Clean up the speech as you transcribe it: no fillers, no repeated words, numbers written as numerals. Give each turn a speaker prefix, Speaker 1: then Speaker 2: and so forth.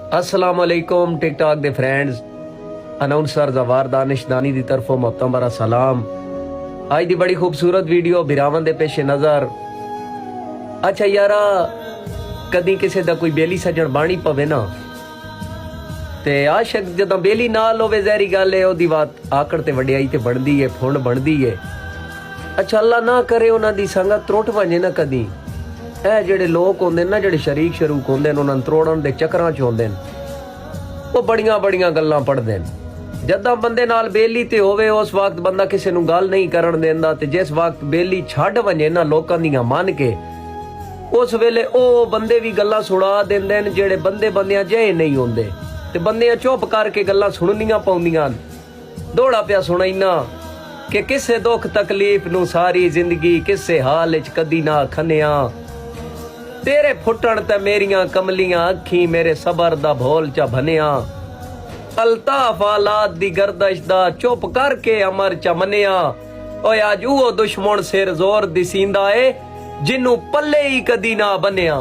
Speaker 1: अस्सलाम वालेकुम टिकटॉक दे friends, announcer जवार दानिशदानी दी तरफों मोहतरम बरा सलाम। आज दी बड़ी खूबसूरत वीडियो बिरावन दे पेश नज़र। अच्छा यारा, कदी किसी दा कोई बेली सजन बाणी पवे ना ते आशक जदां बेली नाल होवे ज़हरी गल है ओदी बात आकड़ ते वड्याई ते बनदी है, फुंड बनदी है। अच्छा अल्लाह ना करे उन्हां दी संगत त्रुट वजे ना कदी। ਇਹ ਜਿਹੜੇ ਲੋਕ ਹੁੰਦੇ ਨਾ, ਜਿਹੜੇ ਸ਼ਰੀਕ ਸ਼ਰੂਕ ਹੁੰਦੇ ਨੇ, ਉਹਨਾਂ ਨੂੰ ਤਰੋੜਨ ਦੇ ਚੱਕਰਾਂ 'ਚ ਹੁੰਦੇ ਨੇ, ਉਹ ਬੜੀਆਂ ਗੱਲਾਂ ਪੜਦੇ ਨੇ। ਜਦਾਂ ਬੰਦੇ ਨਾਲ ਬੇਲੀ ਤੇ ਹੋਵੇ ਉਸ ਵਕਤ ਬੰਦਾ ਕਿਸੇ ਨੂੰ ਗੱਲ ਨਹੀਂ ਕਰਨ ਦਿੰਦਾ, ਤੇ ਜਿਸ ਵਕਤ ਬੇਲੀ ਛੱਡ ਵਜੇ ਨਾ ਲੋਕਾਂ ਦੀਆਂ ਮੰਨ ਕੇ, ਉਸ ਵੇਲੇ ਉਹ ਬੰਦੇ ਵੀ ਗੱਲਾਂ ਸੁਣਾ ਦਿੰਦੇ ਨੇ ਜਿਹੜੇ ਬੰਦਿਆਂ ਜਿਹੇ ਨਹੀਂ ਹੁੰਦੇ, ਤੇ ਬੰਦਿਆਂ ਚੁੱਪ ਕਰਕੇ ਗੱਲਾਂ ਸੁਣਨੀਆਂ ਪਾਉਂਦੀਆਂ। ਦੌੜਾ ਪਿਆ ਸੁਣਾਈਨਾ ਕਿ ਕਿਸੇ ਦੁੱਖ ਤਕਲੀਫ ਨੂੰ ਸਾਰੀ ਜ਼ਿੰਦਗੀ ਕਿਸੇ ਹਾਲ ਵਿੱਚ ਕਦੀ ਨਾ ਖੰਨਿਆ। तेरे फुटण ते मेरियां कमलियां अखी मेरे सबर दा भोल चा भनिया। अल्ताफ आलात दी गर्दश दा चुप करके अमर चा मनिया। ओए अज वो दुश्मन सिर जोर दिसींदा है जिन्नू पल्ले ही कदी ना बनिया।